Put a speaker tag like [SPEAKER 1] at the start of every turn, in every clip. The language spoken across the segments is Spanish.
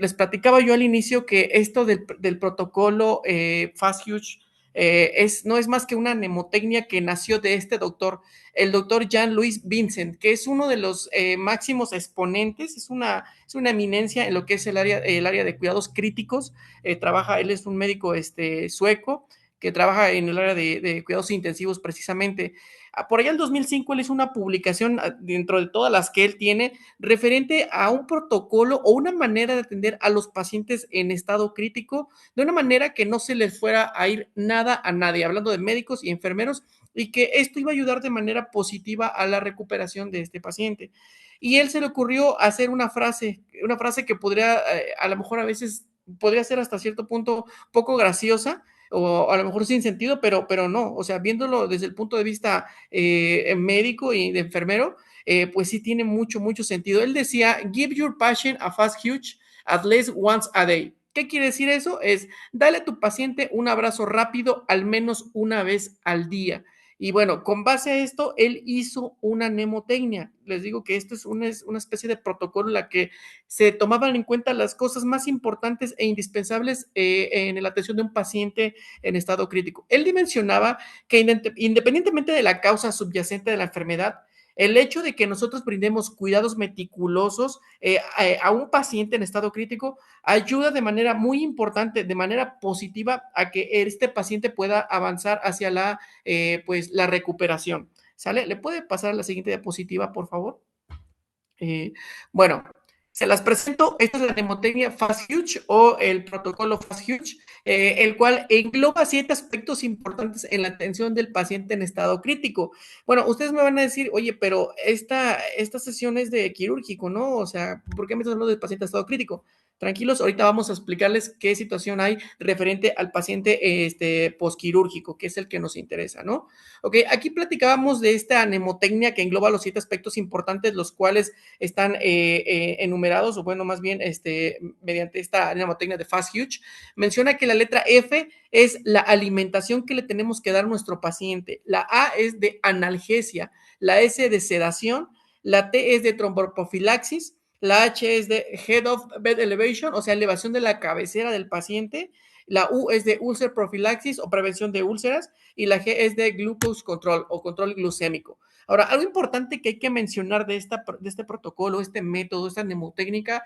[SPEAKER 1] les platicaba yo al inicio que esto del protocolo FastHuge no es más que una mnemotecnia que nació de este doctor, el doctor Jean-Louis Vincent, que es uno de los máximos exponentes, es una eminencia en lo que es el área de cuidados críticos. Él es un médico sueco que trabaja en el área de cuidados intensivos precisamente. Por allá en 2005 él hizo una publicación dentro de todas las que él tiene referente a un protocolo o una manera de atender a los pacientes en estado crítico de una manera que no se les fuera a ir nada a nadie, hablando de médicos y enfermeros, y que esto iba a ayudar de manera positiva a la recuperación de este paciente. Y él se le ocurrió hacer una frase que podría, a lo mejor a veces, podría ser hasta cierto punto poco graciosa, o a lo mejor sin sentido, pero no, o sea, viéndolo desde el punto de vista médico y de enfermero, pues sí tiene mucho, mucho sentido. Él decía, give your patient a fast huge at least once a day. ¿Qué quiere decir eso? Es, dale a tu paciente un abrazo rápido al menos una vez al día. Y bueno, con base a esto, él hizo una mnemotecnia. Les digo que esto es una especie de protocolo en la que se tomaban en cuenta las cosas más importantes e indispensables en la atención de un paciente en estado crítico. Él dimensionaba que independientemente de la causa subyacente de la enfermedad, el hecho de que nosotros brindemos cuidados meticulosos a un paciente en estado crítico ayuda de manera muy importante, de manera positiva, a que este paciente pueda avanzar hacia pues, la recuperación. ¿Sale? ¿Le puede pasar a la siguiente diapositiva, por favor? Bueno, se las presento. Esta es la mnemotecnia FastHuge o el protocolo FastHuge, el cual engloba 7 aspectos importantes en la atención del paciente en estado crítico. Bueno, ustedes me van a decir, oye, pero esta sesión es de quirúrgico, ¿no? O sea, ¿por qué me estás hablando del paciente en estado crítico? Tranquilos, ahorita vamos a explicarles qué situación hay referente al paciente posquirúrgico, que es el que nos interesa, ¿no? Ok, aquí platicábamos de esta mnemotecnia que engloba los 7 aspectos importantes, los cuales están enumerados, o bueno, más bien mediante esta mnemotecnia de FastHuge. Menciona que la letra F es la alimentación que le tenemos que dar a nuestro paciente, la A es de analgesia, la S de sedación, la T es de tromboprofilaxis, la H es de Head of Bed Elevation, o sea, elevación de la cabecera del paciente, la U es de úlcer profilaxis o prevención de úlceras, y la G es de glucose control o control glucémico. Ahora, algo importante que hay que mencionar de este protocolo, este método, esta mnemotecnia,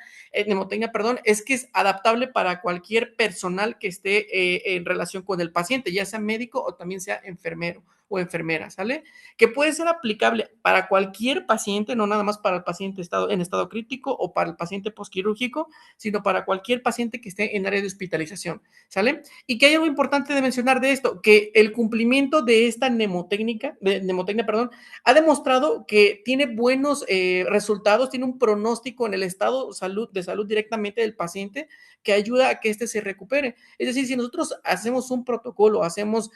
[SPEAKER 1] perdón, es que es adaptable para cualquier personal que esté en relación con el paciente, ya sea médico o también sea enfermero o enfermera, ¿sale? Que puede ser aplicable para cualquier paciente, no nada más para el paciente en estado crítico o para el paciente posquirúrgico, sino para cualquier paciente que esté en área de hospitalización, ¿sale? Y que hay algo importante de mencionar de esto, que el cumplimiento de esta mnemotecnia, perdón, ha demostrado que tiene buenos resultados, tiene un pronóstico en el estado de salud directamente del paciente que ayuda a que éste se recupere. Es decir, si nosotros hacemos un protocolo, hacemos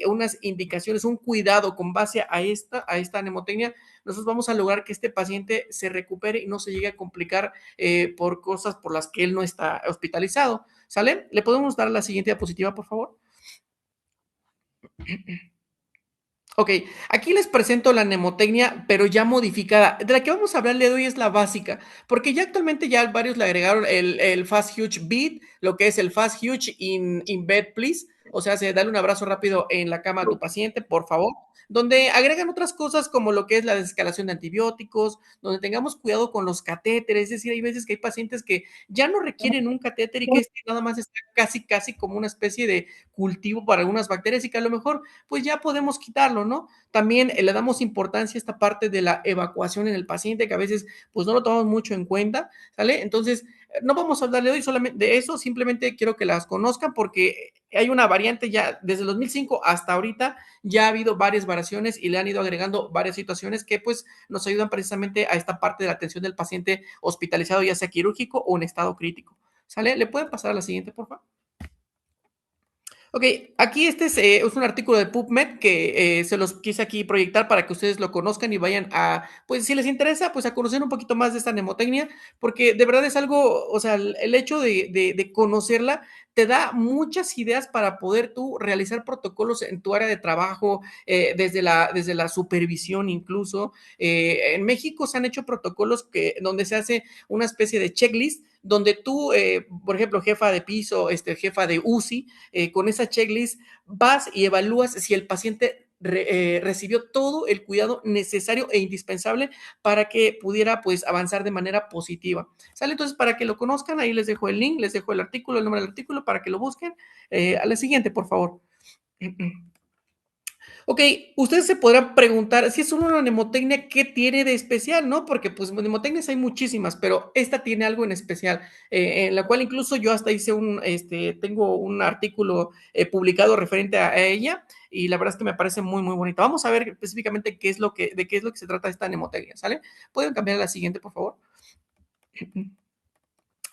[SPEAKER 1] unas indicaciones, un cuidado con base a esta mnemotecnia, nosotros vamos a lograr que este paciente se recupere y no se llegue a complicar por cosas por las que él no está hospitalizado. ¿Sale? ¿Le podemos dar la siguiente diapositiva, por favor? Ok, aquí les presento la mnemotecnia, pero ya modificada. De la que vamos a hablar de hoy es la básica, porque ya actualmente ya varios le agregaron el Fast Huge Beat, lo que es el Fast Huge in Bed, please. O sea, dale un abrazo rápido en la cama a tu paciente, por favor. Donde agregan otras cosas como lo que es la desescalación de antibióticos, donde tengamos cuidado con los catéteres. Es decir, hay veces que hay pacientes que ya no requieren un catéter y que nada más está casi, casi como una especie de cultivo para algunas bacterias y que a lo mejor pues ya podemos quitarlo, ¿no? También le damos importancia a esta parte de la evacuación en el paciente, que a veces pues no lo tomamos mucho en cuenta, ¿sale? Entonces, no vamos a hablarle hoy solamente de eso, simplemente quiero que las conozcan porque hay una variante ya desde el 2005 hasta ahorita, ya ha habido varias variaciones y le han ido agregando varias situaciones que pues nos ayudan precisamente a esta parte de la atención del paciente hospitalizado, ya sea quirúrgico o en estado crítico, ¿sale? ¿Le pueden pasar a la siguiente, por favor? Ok, aquí es un artículo de PubMed que se los quise aquí proyectar para que ustedes lo conozcan y vayan a, pues si les interesa, pues a conocer un poquito más de esta mnemotecnia, porque de verdad es algo, o sea, el hecho de conocerla te da muchas ideas para poder tú realizar protocolos en tu área de trabajo, desde la supervisión incluso. En México se han hecho protocolos donde se hace una especie de checklist donde tú, por ejemplo, jefa de piso, jefa de UCI, con esa checklist vas y evalúas si el paciente recibió todo el cuidado necesario e indispensable para que pudiera pues avanzar de manera positiva. ¿Sale? Entonces, para que lo conozcan, ahí les dejo el link, les dejo el artículo, el nombre del artículo para que lo busquen. A la siguiente, por favor. Ok, ustedes se podrán preguntar si es solo una mnemotecnia, ¿qué tiene de especial? ¿No? Porque pues mnemotecnias hay muchísimas, pero esta tiene algo en especial, en la cual incluso yo hasta hice tengo un artículo publicado referente a ella y la verdad es que me parece muy, muy bonito. Vamos a ver específicamente de qué es lo que se trata esta mnemotecnia, ¿sale? ¿Pueden cambiar a la siguiente, por favor?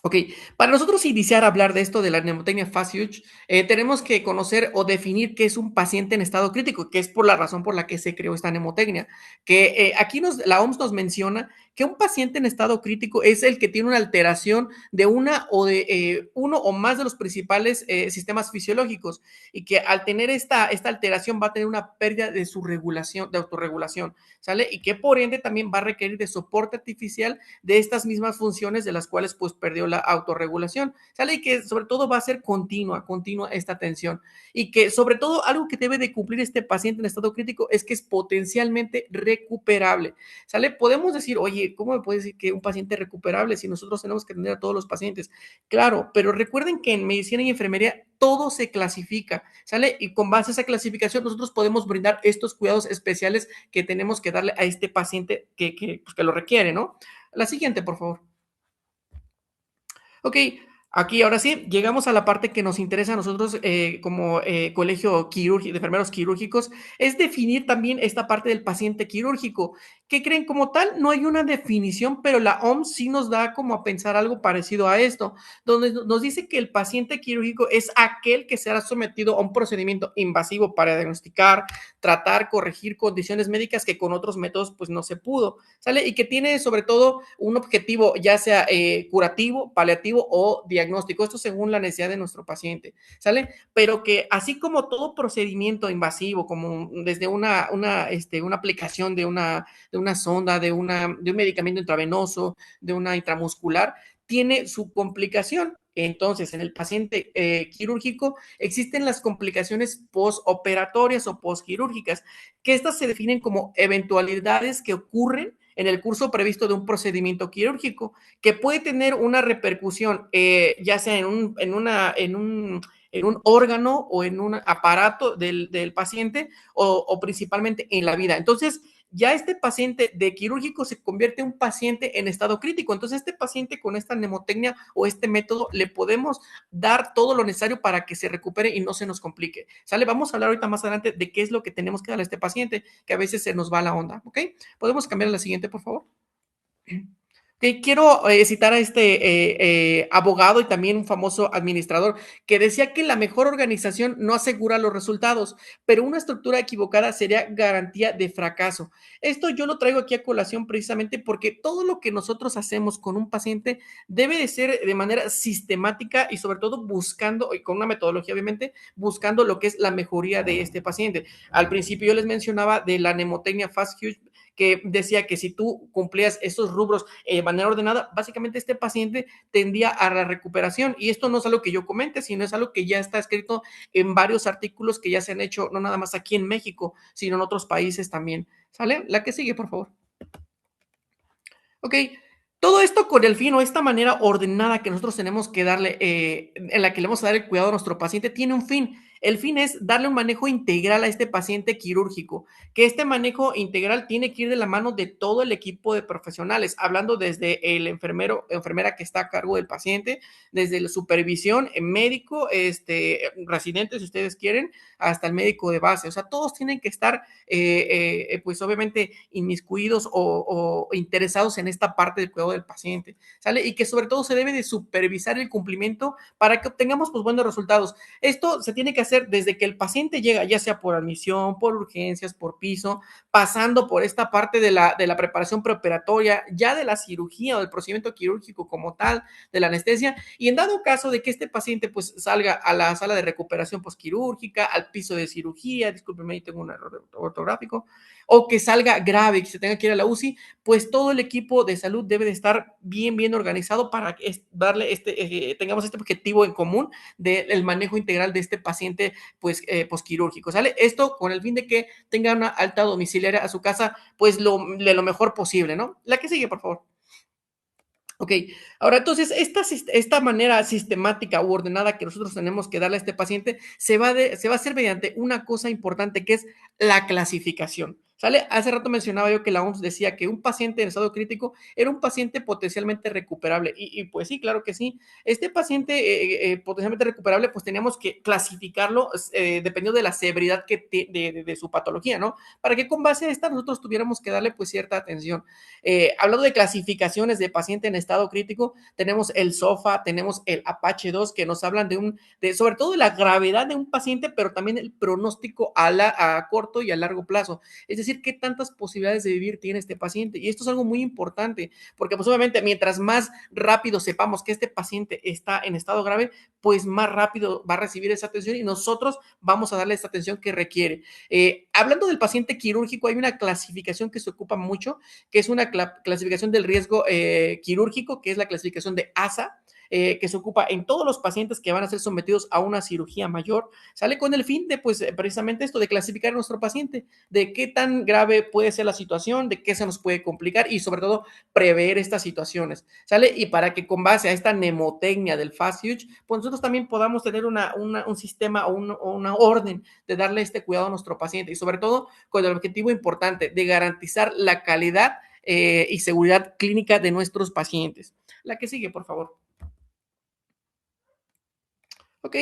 [SPEAKER 1] Ok, para nosotros iniciar a hablar de esto de la mnemotecnia Fast Huge, tenemos que conocer o definir qué es un paciente en estado crítico, que es por la razón por la que se creó esta mnemotecnia. Que aquí la OMS nos menciona que un paciente en estado crítico es el que tiene una alteración de uno o más de los principales sistemas fisiológicos y que al tener esta alteración va a tener una pérdida de su regulación, de autorregulación, ¿sale? Y que por ende también va a requerir de soporte artificial de estas mismas funciones de las cuales pues perdió la autorregulación, ¿sale? Y que sobre todo va a ser continua esta atención y que sobre todo algo que debe de cumplir este paciente en estado crítico es que es potencialmente recuperable, ¿sale? Podemos decir, oye, ¿cómo me puedes decir que un paciente es recuperable si nosotros tenemos que atender a todos los pacientes? Claro, pero recuerden que en medicina y enfermería todo se clasifica, ¿sale? Y con base a esa clasificación nosotros podemos brindar estos cuidados especiales que tenemos que darle a este paciente pues, que lo requiere, ¿no? La siguiente, por favor. Ok, aquí ahora sí, llegamos a la parte que nos interesa a nosotros como colegio quirúrgico, de enfermeros quirúrgicos, es definir también esta parte del paciente quirúrgico. ¿Qué creen? Como tal, no hay una definición, pero la OMS sí nos da como a pensar algo parecido a esto, donde nos dice que el paciente quirúrgico es aquel que será sometido a un procedimiento invasivo para diagnosticar, tratar, corregir condiciones médicas que con otros métodos pues no se pudo, ¿sale? Y que tiene sobre todo un objetivo ya sea curativo, paliativo o diagnóstico, esto según la necesidad de nuestro paciente, ¿sale? Pero que así como todo procedimiento invasivo, como desde una aplicación de una sonda, de un medicamento intravenoso, de una intramuscular, tiene su complicación. Entonces, en el paciente quirúrgico existen las complicaciones postoperatorias o postquirúrgicas, que estas se definen como eventualidades que ocurren en el curso previsto de un procedimiento quirúrgico, que puede tener una repercusión, ya sea en un órgano o en un aparato del paciente o principalmente en la vida. Entonces, ya este paciente de quirúrgico se convierte en un paciente en estado crítico. Entonces, este paciente con esta mnemotecnia o este método le podemos dar todo lo necesario para que se recupere y no se nos complique. ¿Sale? Vamos a hablar ahorita más adelante de qué es lo que tenemos que darle a este paciente, que a veces se nos va la onda, ¿ok? ¿Podemos cambiar a la siguiente, por favor? Okay, quiero citar a abogado y también un famoso administrador que decía que la mejor organización no asegura los resultados, pero una estructura equivocada sería garantía de fracaso. Esto yo lo traigo aquí a colación precisamente porque todo lo que nosotros hacemos con un paciente debe de ser de manera sistemática y sobre todo buscando, y con una metodología obviamente, buscando lo que es la mejoría de este paciente. Al principio yo les mencionaba de la mnemotecnia Fast Huge, que decía que si tú cumplías esos rubros de manera ordenada, básicamente este paciente tendía a la recuperación. Y esto no es algo que yo comente, sino es algo que ya está escrito en varios artículos que ya se han hecho, no nada más aquí en México, sino en otros países también. ¿Sale? La que sigue, por favor. Ok, todo esto con el fin o esta manera ordenada que nosotros tenemos que darle, en la que le vamos a dar el cuidado a nuestro paciente, tiene un fin. El fin es darle un manejo integral a este paciente quirúrgico, que este manejo integral tiene que ir de la mano de todo el equipo de profesionales, hablando desde el enfermero, enfermera que está a cargo del paciente, desde la supervisión, el médico, residente, si ustedes quieren, hasta el médico de base. O sea, todos tienen que estar, pues obviamente, inmiscuidos o interesados en esta parte del cuidado del paciente, ¿sale? Y que sobre todo se debe de supervisar el cumplimiento para que obtengamos pues buenos resultados. Esto se tiene que hacer desde que el paciente llega, ya sea por admisión, por urgencias, por piso, pasando por esta parte de la preparación preoperatoria, ya de la cirugía o del procedimiento quirúrgico como tal, de la anestesia, y en dado caso de que este paciente pues salga a la sala de recuperación postquirúrgica, al piso de cirugía, discúlpeme, ahí tengo un error ortográfico, o que salga grave, que se tenga que ir a la UCI, pues todo el equipo de salud debe de estar bien organizado para darle tengamos este objetivo en común del manejo integral de este paciente pues posquirúrgico, ¿sale? Esto con el fin de que tenga una alta domiciliaria a su casa, pues de lo mejor posible, ¿no? La que sigue, por favor. Ok, ahora entonces esta manera sistemática u ordenada que nosotros tenemos que darle a este paciente se va a hacer mediante una cosa importante que es la clasificación. ¿Sale? Hace rato mencionaba yo que la OMS decía que un paciente en estado crítico era un paciente potencialmente recuperable. Y pues sí, claro que sí. Este paciente potencialmente recuperable, pues teníamos que clasificarlo dependiendo de la severidad de su patología, ¿no? Para que con base a esta nosotros tuviéramos que darle pues cierta atención. Hablando de clasificaciones de paciente en estado crítico, tenemos el SOFA, tenemos el Apache 2, que nos hablan sobre todo de la gravedad de un paciente, pero también el pronóstico a corto y a largo plazo. Es decir, qué tantas posibilidades de vivir tiene este paciente. Y esto es algo muy importante, porque pues obviamente mientras más rápido sepamos que este paciente está en estado grave, pues más rápido va a recibir esa atención y nosotros vamos a darle esa atención que requiere. Hablando del paciente quirúrgico, hay una clasificación que se ocupa mucho, que es una clasificación del riesgo quirúrgico, que es la clasificación de ASA, que se ocupa en todos los pacientes que van a ser sometidos a una cirugía mayor, sale con el fin de, pues, precisamente esto, de clasificar a nuestro paciente, de qué tan grave puede ser la situación, de qué se nos puede complicar y sobre todo prever estas situaciones, ¿sale? Y para que con base a esta mnemotecnia del FAST-UGE, pues nosotros también podamos tener un sistema o una orden de darle este cuidado a nuestro paciente y sobre todo con el objetivo importante de garantizar la calidad y seguridad clínica de nuestros pacientes. La que sigue, por favor. Ok,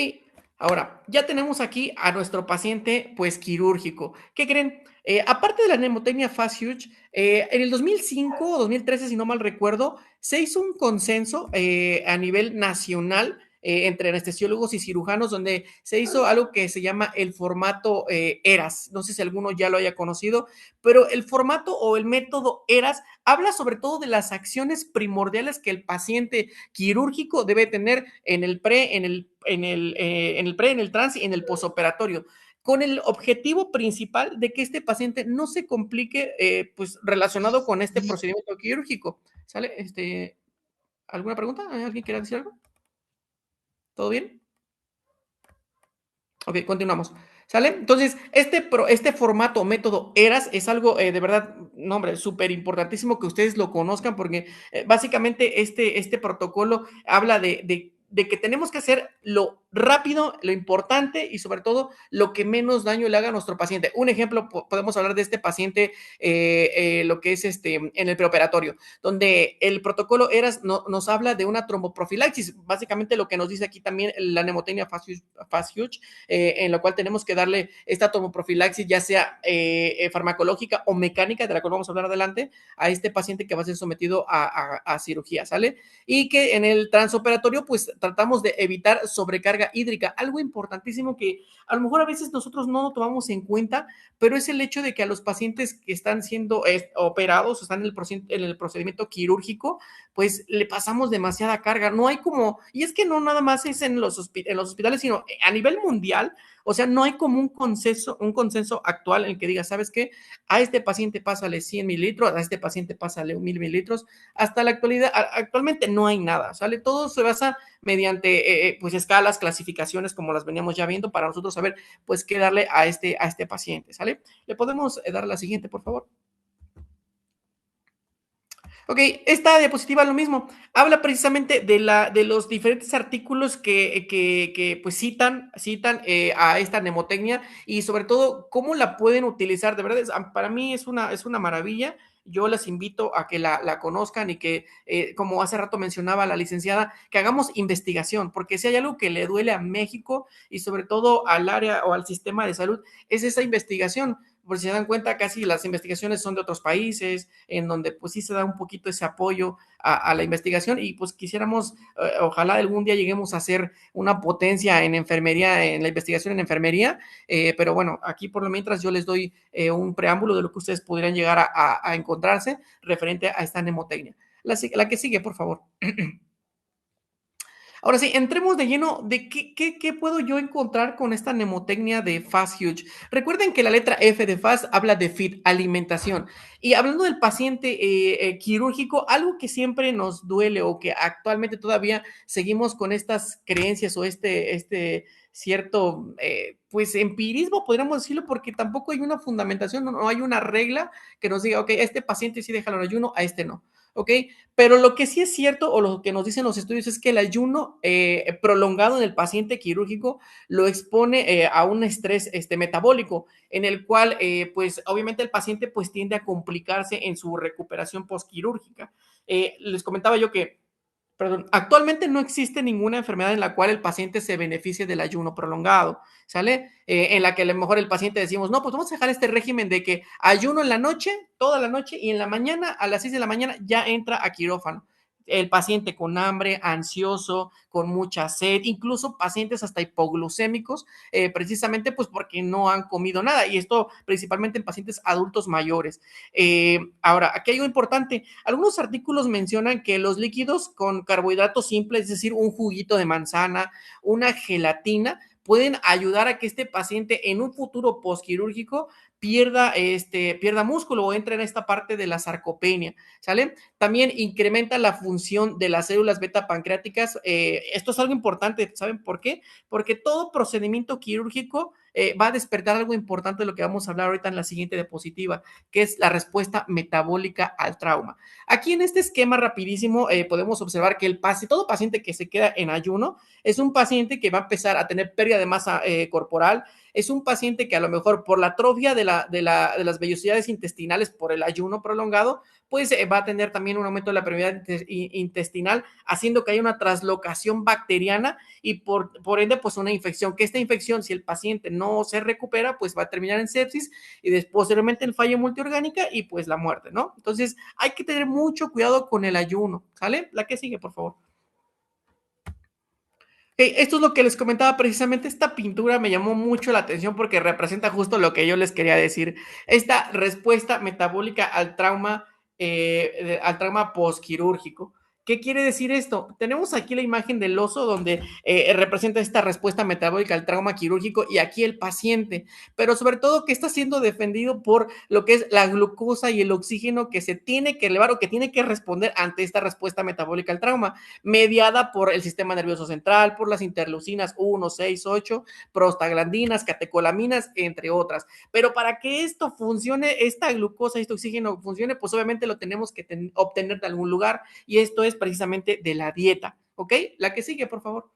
[SPEAKER 1] ahora ya tenemos aquí a nuestro paciente pues quirúrgico. ¿Qué creen? Aparte de la mnemotecnia FAST-UGE, en el 2005 o 2013, si no mal recuerdo, se hizo un consenso a nivel nacional entre anestesiólogos y cirujanos, donde se hizo algo que se llama el formato ERAS. No sé si alguno ya lo haya conocido, pero el formato o el método ERAS habla sobre todo de las acciones primordiales que el paciente quirúrgico debe tener en el pre, en el trans y en el posoperatorio, con el objetivo principal de que este paciente no se complique, pues relacionado con este procedimiento quirúrgico. ¿Sale? ¿Alguna pregunta? ¿Alguien quiere decir algo? ¿Todo bien? Ok, continuamos. ¿Sale? Entonces, este formato o método ERAS es algo de verdad, no, hombre, súper importantísimo que ustedes lo conozcan porque básicamente este protocolo habla de que tenemos que hacer lo rápido, lo importante y sobre todo lo que menos daño le haga a nuestro paciente. Un ejemplo, podemos hablar de este paciente, lo que es en el preoperatorio, donde el protocolo ERAS nos habla de una tromboprofilaxis. Básicamente lo que nos dice aquí también la mnemotecnia FAST-UGE, en lo cual tenemos que darle esta tomoprofilaxis, ya sea farmacológica o mecánica, de la cual vamos a hablar adelante, a este paciente que va a ser sometido a cirugía, ¿sale? Y que en el transoperatorio, pues tratamos de evitar sobrecarga hídrica, algo importantísimo que a lo mejor a veces nosotros no lo tomamos en cuenta, pero es el hecho de que a los pacientes que están siendo operados, están en el procedimiento quirúrgico, pues le pasamos demasiada carga. No hay como, y es que no nada más es en los hospitales, sino a nivel mundial. O sea, no hay como un consenso actual en el que diga, ¿sabes qué? A este paciente pásale 100 mililitros, a este paciente pásale 1000 mililitros. Hasta la actualidad, actualmente no hay nada, ¿sale? Todo se basa mediante, pues, escalas, clasificaciones, como las veníamos ya viendo, para nosotros saber, pues, qué darle a este paciente, ¿sale? ¿Le podemos dar la siguiente, por favor? Ok, esta diapositiva lo mismo. Habla precisamente de los diferentes artículos que pues citan a esta mnemotecnia y sobre todo cómo la pueden utilizar. De verdad, para mí es una maravilla. Yo les invito a que la conozcan y que, como hace rato mencionaba la licenciada, que hagamos investigación, porque si hay algo que le duele a México y sobre todo al área o al sistema de salud, es esa investigación. Por si se dan cuenta, casi las investigaciones son de otros países, en donde pues sí se da un poquito ese apoyo a la investigación y pues quisiéramos, ojalá algún día lleguemos a ser una potencia en enfermería, en la investigación en enfermería, pero bueno, aquí por lo mientras yo les doy un preámbulo de lo que ustedes podrían llegar a encontrarse referente a esta mnemotecnia. La que sigue, por favor. Ahora sí, entremos de lleno de qué puedo yo encontrar con esta mnemotecnia de Fast Huge. Recuerden que la letra F de Fast habla de feed, alimentación. Y hablando del paciente quirúrgico, algo que siempre nos duele o que actualmente todavía seguimos con estas creencias o este cierto, pues, empirismo, podríamos decirlo, porque tampoco hay una fundamentación, no hay una regla que nos diga, ok, a este paciente sí déjalo en ayuno, a este no. ¿Ok? Pero lo que sí es cierto, o lo que nos dicen los estudios, es que el ayuno prolongado en el paciente quirúrgico lo expone a un estrés metabólico, en el cual, pues, obviamente el paciente pues tiende a complicarse en su recuperación postquirúrgica. Les comentaba yo que perdón, actualmente no existe ninguna enfermedad en la cual el paciente se beneficie del ayuno prolongado, ¿sale? En la que a lo mejor el paciente decimos, no, pues vamos a dejar este régimen de que ayuno en la noche, toda la noche, y en la mañana, a las 6 de la mañana, ya entra a quirófano. El paciente con hambre, ansioso, con mucha sed, incluso pacientes hasta hipoglucémicos, precisamente pues porque no han comido nada, y esto principalmente en pacientes adultos mayores. Ahora, aquí hay algo importante, algunos artículos mencionan que los líquidos con carbohidratos simples, es decir, un juguito de manzana, una gelatina, pueden ayudar a que este paciente en un futuro postquirúrgico pierda músculo o entre en esta parte de la sarcopenia, ¿sale? También incrementa la función de las células beta pancreáticas. Esto es algo importante, ¿saben por qué? Porque todo procedimiento quirúrgico va a despertar algo importante de lo que vamos a hablar ahorita en la siguiente diapositiva, que es la respuesta metabólica al trauma. Aquí en este esquema rapidísimo podemos observar que todo paciente que se queda en ayuno es un paciente que va a empezar a tener pérdida de masa corporal, es un paciente que a lo mejor por la atrofia de las vellosidades intestinales por el ayuno prolongado, pues va a tener también un aumento de la permeabilidad intestinal, haciendo que haya una traslocación bacteriana y por ende, pues una infección, que esta infección, si el paciente no se recupera, pues va a terminar en sepsis y después, posteriormente en falla multiorgánica y pues la muerte, ¿no? Entonces, hay que tener mucho cuidado con el ayuno, ¿sale? La que sigue, por favor. Esto es lo que les comentaba precisamente, esta pintura me llamó mucho la atención porque representa justo lo que yo les quería decir, esta respuesta metabólica al trauma postquirúrgico. ¿Qué quiere decir esto? Tenemos aquí la imagen del oso donde representa esta respuesta metabólica al trauma quirúrgico y aquí el paciente, pero sobre todo que está siendo defendido por lo que es la glucosa y el oxígeno que se tiene que elevar o que tiene que responder ante esta respuesta metabólica al trauma mediada por el sistema nervioso central, por las interleucinas 1, 6, 8, prostaglandinas, catecolaminas, entre otras. Pero para que esto funcione, esta glucosa y este oxígeno funcione, pues obviamente lo tenemos que obtener de algún lugar y esto es precisamente de la dieta. ¿Ok? La que sigue, por favor.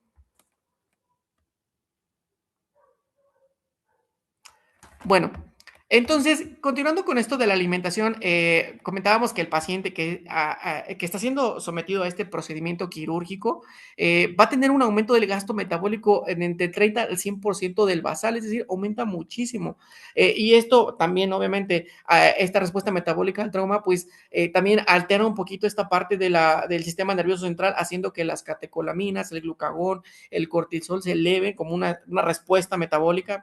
[SPEAKER 1] Bueno, entonces, continuando con esto de la alimentación, comentábamos que el paciente que está siendo sometido a este procedimiento quirúrgico va a tener un aumento del gasto metabólico en entre 30 al 100% del basal, es decir, aumenta muchísimo. Y esto también, obviamente, esta respuesta metabólica al trauma, pues también altera un poquito esta parte del sistema nervioso central, haciendo que las catecolaminas, el glucagón, el cortisol se eleven como una respuesta metabólica,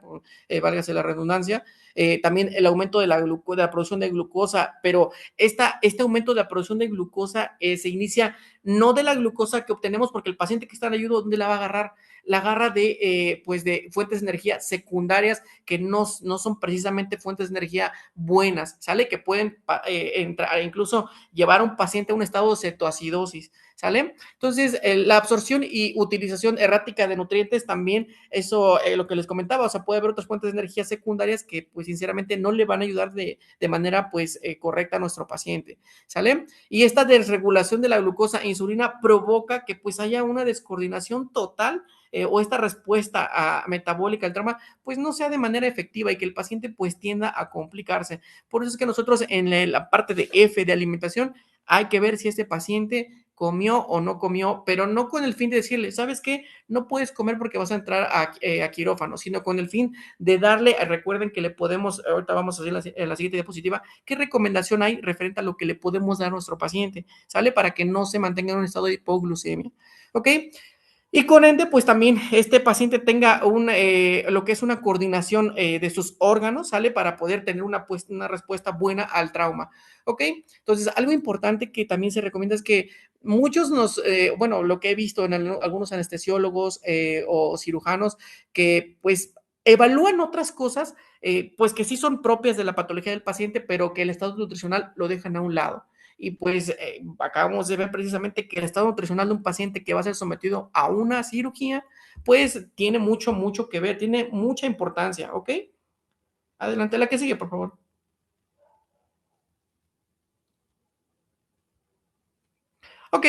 [SPEAKER 1] válgase la redundancia. También el aumento de de la producción de glucosa, pero este aumento de la producción de glucosa se inicia no de la glucosa que obtenemos, porque el paciente que está en ayuno, ¿dónde la va a agarrar? La agarra pues de fuentes de energía secundarias que no son precisamente fuentes de energía buenas, ¿sale? Que pueden entrar, incluso llevar a un paciente a un estado de cetoacidosis, ¿sale? Entonces, la absorción y utilización errática de nutrientes también, eso lo que les comentaba, o sea, puede haber otras fuentes de energía secundarias que, pues, sinceramente no le van a ayudar de manera, pues, correcta a nuestro paciente, ¿sale? Y esta desregulación de la glucosa e insulina provoca que, pues, haya una descoordinación total o esta respuesta metabólica al trauma, pues no sea de manera efectiva y que el paciente pues tienda a complicarse. Por eso es que nosotros en la parte de F de alimentación hay que ver si este paciente comió o no comió, pero no con el fin de decirle, ¿sabes qué? No puedes comer porque vas a entrar a quirófano, sino con el fin de darle, recuerden que le podemos, ahorita vamos a hacer en la siguiente diapositiva, ¿qué recomendación hay referente a lo que le podemos dar a nuestro paciente? ¿Sale? Para que no se mantenga en un estado de hipoglucemia. ¿Ok? Y con ende, pues también este paciente tenga lo que es una coordinación de sus órganos, ¿sale? Para poder tener una respuesta buena al trauma, ¿ok? Entonces, algo importante que también se recomienda es que bueno, lo que he visto en algunos anestesiólogos o cirujanos, que pues evalúan otras cosas, pues que sí son propias de la patología del paciente, pero que el estado nutricional lo dejan a un lado. Y pues acabamos de ver precisamente que el estado nutricional de un paciente que va a ser sometido a una cirugía, pues tiene mucho, mucho que ver, tiene mucha importancia, ¿ok? Adelante, la que sigue, por favor. Ok,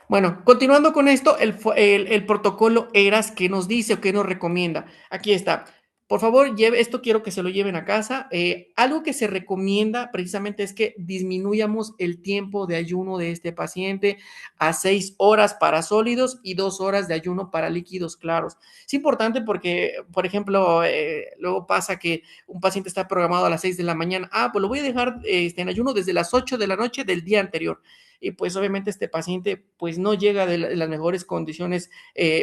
[SPEAKER 1] bueno, continuando con esto, el protocolo ERAS, ¿qué nos dice o qué nos recomienda? Aquí está. Por favor, esto quiero que se lo lleven a casa. Algo que se recomienda precisamente es que disminuyamos el tiempo de ayuno de este paciente a 6 horas para sólidos y 2 horas de ayuno para líquidos claros. Es importante porque, por ejemplo, luego pasa que un paciente está programado a las 6 de la mañana. Ah, pues lo voy a dejar en ayuno desde las 8 de la noche del día anterior y pues obviamente este paciente pues no llega de las mejores condiciones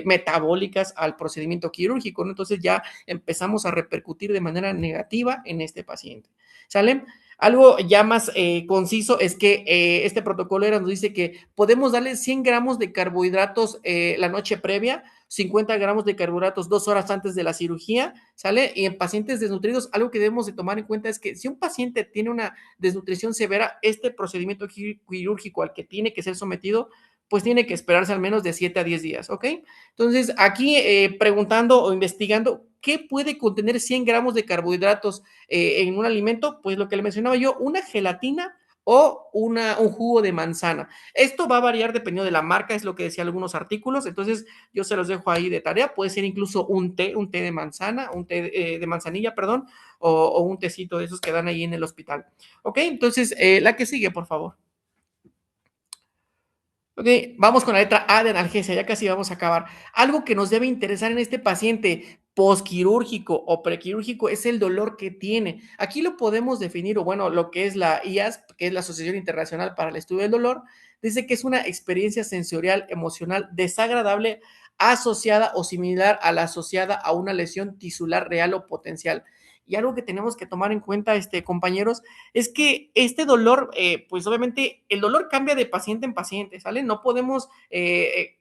[SPEAKER 1] metabólicas al procedimiento quirúrgico, ¿no? Entonces ya empezamos a repercutir de manera negativa en este paciente, ¿sale? Algo ya más conciso es que este protocolo era, nos dice que podemos darle 100 gramos de carbohidratos la noche previa, 50 gramos de carbohidratos 2 horas antes de la cirugía, ¿sale? Y en pacientes desnutridos, algo que debemos de tomar en cuenta es que si un paciente tiene una desnutrición severa, este procedimiento quirúrgico al que tiene que ser sometido, pues tiene que esperarse al menos de 7 a 10 días, ¿ok? Entonces, aquí preguntando o investigando, ¿qué puede contener 100 gramos de carbohidratos en un alimento? Pues lo que le mencionaba yo, una gelatina o un jugo de manzana. Esto va a variar dependiendo de la marca, es lo que decía algunos artículos, entonces yo se los dejo ahí de tarea, puede ser incluso un té de manzana, un té de manzanilla, perdón, o un tecito de esos que dan ahí en el hospital. Ok, entonces la que sigue, por favor. Ok, vamos con la letra A de analgesia, ya casi vamos a acabar. Algo que nos debe interesar en este paciente posquirúrgico o prequirúrgico es el dolor que tiene. Aquí lo podemos definir, o bueno, lo que es la IASP, que es la Asociación Internacional para el Estudio del Dolor, dice que es una experiencia sensorial emocional desagradable asociada o similar a la asociada a una lesión tisular real o potencial. Y algo que tenemos que tomar en cuenta, compañeros, es que este dolor, pues obviamente el dolor cambia de paciente en paciente, ¿sale? No podemos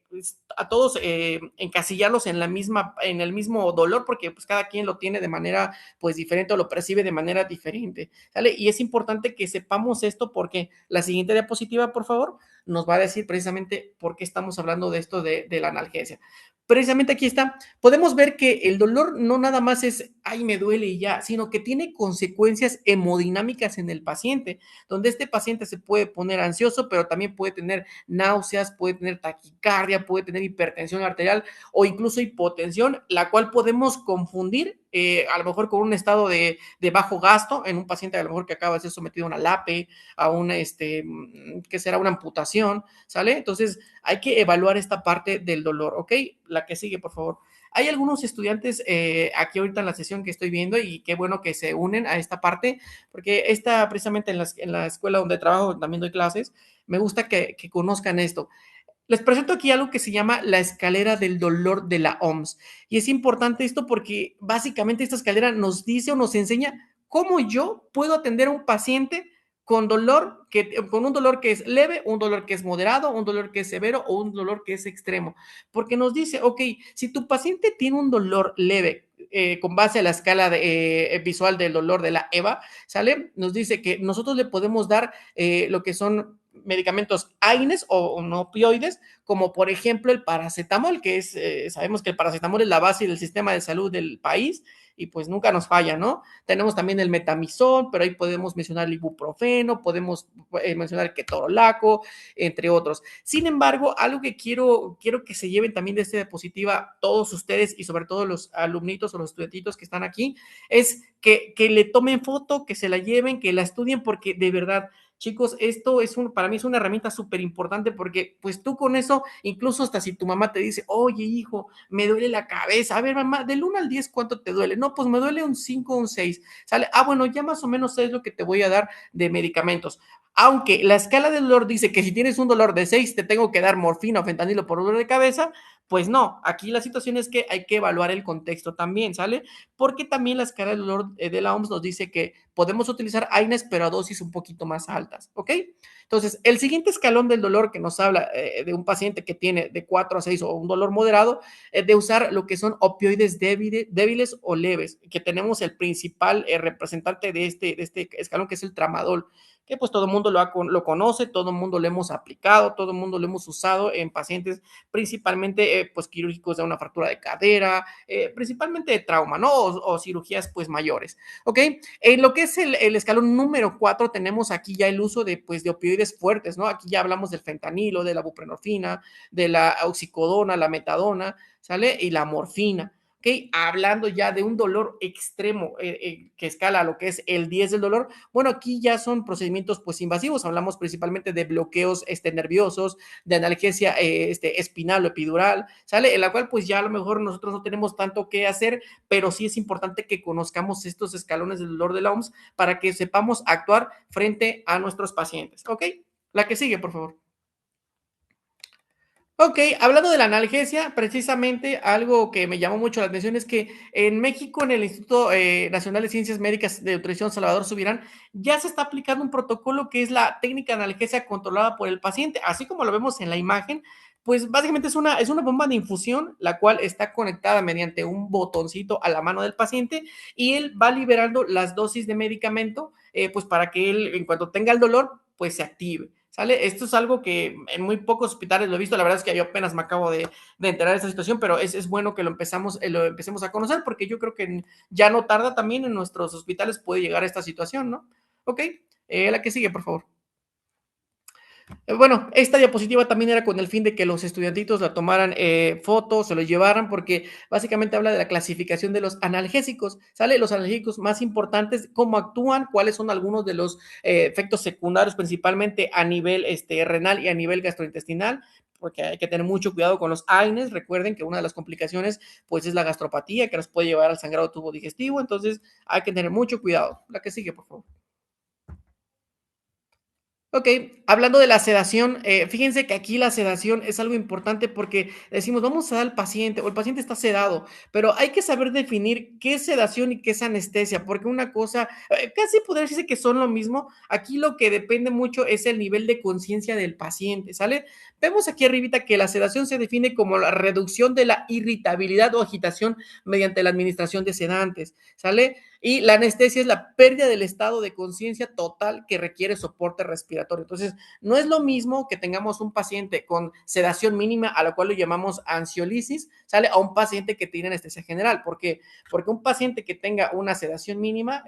[SPEAKER 1] pues, a todos encasillarlos en el mismo dolor porque pues cada quien lo tiene de manera pues diferente o lo percibe de manera diferente, ¿sale? Y es importante que sepamos esto porque la siguiente diapositiva, por favor, nos va a decir precisamente por qué estamos hablando de esto de la analgesia. Precisamente aquí está, podemos ver que el dolor no nada más es, ay, me duele y ya, sino que tiene consecuencias hemodinámicas en el paciente, donde este paciente se puede poner ansioso, pero también puede tener náuseas, puede tener taquicardia, puede tener hipertensión arterial o incluso hipotensión, la cual podemos confundir a lo mejor con un estado de bajo gasto en un paciente a lo mejor que acaba de ser sometido a una LAPE, a una, ¿qué será? Una amputación, ¿sale? Entonces hay que evaluar esta parte del dolor, ¿ok? La que sigue, por favor. Hay algunos estudiantes aquí ahorita en la sesión que estoy viendo y qué bueno que se unen a esta parte, porque esta precisamente en la escuela donde trabajo, también doy clases, me gusta que conozcan esto. Les presento aquí algo que se llama la escalera del dolor de la OMS. Y es importante esto porque básicamente esta escalera nos dice o nos enseña cómo yo puedo atender a un paciente con un dolor que es leve, un dolor que es moderado, un dolor que es severo o un dolor que es extremo. Porque nos dice, ok, si tu paciente tiene un dolor leve, con base a la escala visual del dolor de la EVA, ¿sale? Nos dice que nosotros le podemos dar lo que son medicamentos AINES o no opioides, como por ejemplo el paracetamol, que sabemos que el paracetamol es la base del sistema de salud del país y pues nunca nos falla, ¿no? Tenemos también el metamizol, pero ahí podemos mencionar el ibuprofeno, podemos mencionar el ketorolaco, entre otros. Sin embargo, algo que quiero que se lleven también de esta diapositiva todos ustedes y sobre todo los alumnitos o los estudiantitos que están aquí, es que le tomen foto, que se la lleven, que la estudien, porque de verdad chicos, esto para mí es una herramienta súper importante porque pues tú con eso, incluso hasta si tu mamá te dice, oye hijo, me duele la cabeza, a ver mamá, del 1 al 10, ¿cuánto te duele? No, pues me duele un 5 o un 6, ¿sale? Ah, bueno, ya más o menos es lo que te voy a dar de medicamentos. Aunque la escala del dolor dice que si tienes un dolor de 6 te tengo que dar morfina o fentanilo por dolor de cabeza, pues no, aquí la situación es que hay que evaluar el contexto también, ¿sale? Porque también la escala del dolor de la OMS nos dice que podemos utilizar AINES, pero a dosis un poquito más altas, ¿ok? Entonces, el siguiente escalón del dolor que nos habla de un paciente que tiene de 4 a 6 o un dolor moderado, de usar lo que son opioides débiles o leves, que tenemos el principal representante de este escalón, que es el tramadol, que pues todo el mundo lo conoce, todo el mundo lo hemos aplicado, todo el mundo lo hemos usado en pacientes principalmente pues quirúrgicos de una fractura de cadera, principalmente de trauma, ¿no? O cirugías pues mayores, ¿ok? En lo que es el escalón número 4 tenemos aquí ya el uso de pues de opioides fuertes, ¿no? Aquí ya hablamos del fentanilo, de la buprenorfina, de la oxicodona, la metadona, ¿sale? Y la morfina. ¿Ok? Hablando ya de un dolor extremo que escala a lo que es el 10 del dolor, bueno, aquí ya son procedimientos pues invasivos, hablamos principalmente de bloqueos nerviosos, de analgesia espinal o epidural, ¿sale? En la cual pues ya a lo mejor nosotros no tenemos tanto que hacer, pero sí es importante que conozcamos estos escalones del dolor de la OMS para que sepamos actuar frente a nuestros pacientes, ¿ok? La que sigue, por favor. Ok, hablando de la analgesia, precisamente algo que me llamó mucho la atención es que en México, en el Instituto Nacional de Ciencias Médicas de Nutrición Salvador Subirán, ya se está aplicando un protocolo que es la técnica de analgesia controlada por el paciente, así como lo vemos en la imagen, pues básicamente es una bomba de infusión, la cual está conectada mediante un botoncito a la mano del paciente y él va liberando las dosis de medicamento, pues para que él, en cuanto tenga el dolor, pues se active. ¿Sale? Esto es algo que en muy pocos hospitales lo he visto. La verdad es que yo apenas me acabo de enterar de esta situación, pero es bueno que lo empecemos a conocer porque yo creo que ya no tarda también en nuestros hospitales puede llegar a esta situación, ¿no? Ok, la que sigue, por favor. Bueno, esta diapositiva también era con el fin de que los estudiantitos la tomaran fotos, se lo llevaran, porque básicamente habla de la clasificación de los analgésicos, ¿sale? Los analgésicos más importantes, cómo actúan, cuáles son algunos de los efectos secundarios, principalmente a nivel renal y a nivel gastrointestinal, porque hay que tener mucho cuidado con los AINES. Recuerden que una de las complicaciones, pues, es la gastropatía, que nos puede llevar al sangrado tubo digestivo, entonces hay que tener mucho cuidado. La que sigue, por favor. Ok, hablando de la sedación, fíjense que aquí la sedación es algo importante porque decimos, vamos a sedar al paciente o el paciente está sedado, pero hay que saber definir qué es sedación y qué es anestesia, porque una cosa, casi podría decirse que son lo mismo. Aquí lo que depende mucho es el nivel de conciencia del paciente, ¿sale? Vemos aquí arribita que la sedación se define como la reducción de la irritabilidad o agitación mediante la administración de sedantes, ¿sale? Y la anestesia es la pérdida del estado de conciencia total que requiere soporte respiratorio. Entonces, no es lo mismo que tengamos un paciente con sedación mínima, a la cual lo llamamos ansiolisis, ¿sale? A un paciente que tiene anestesia general. ¿Por qué? Porque un paciente que tenga una sedación mínima,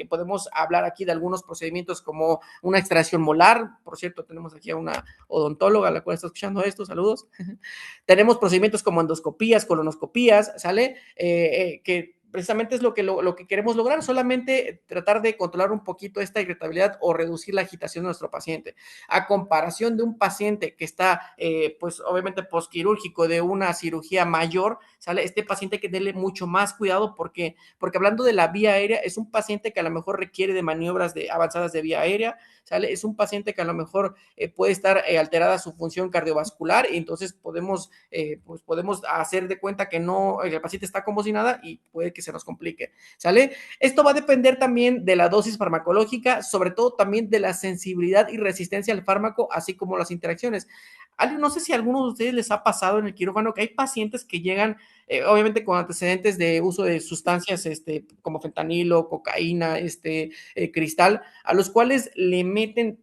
[SPEAKER 1] podemos hablar aquí de algunos procedimientos como una extracción molar. Por cierto, tenemos aquí a una odontóloga, a la cual está escuchando esto, saludos. Tenemos procedimientos como endoscopías, colonoscopías, ¿sale? Que precisamente es lo que queremos lograr, solamente tratar de controlar un poquito esta irritabilidad o reducir la agitación de nuestro paciente. A comparación de un paciente que está, pues obviamente posquirúrgico de una cirugía mayor, ¿sale? Este paciente hay que tenerle mucho más cuidado porque hablando de la vía aérea, es un paciente que a lo mejor requiere de maniobras avanzadas de vía aérea, ¿sale? Es un paciente que a lo mejor puede estar alterada su función cardiovascular y entonces pues podemos hacer de cuenta que no, el paciente está como si nada y puede que se nos complique, ¿sale? Esto va a depender también de la dosis farmacológica, sobre todo también de la sensibilidad y resistencia al fármaco, así como las interacciones. No sé si a algunos de ustedes les ha pasado en el quirófano que hay pacientes que llegan, obviamente con antecedentes de uso de sustancias como fentanilo, cocaína, cristal, a los cuales le meten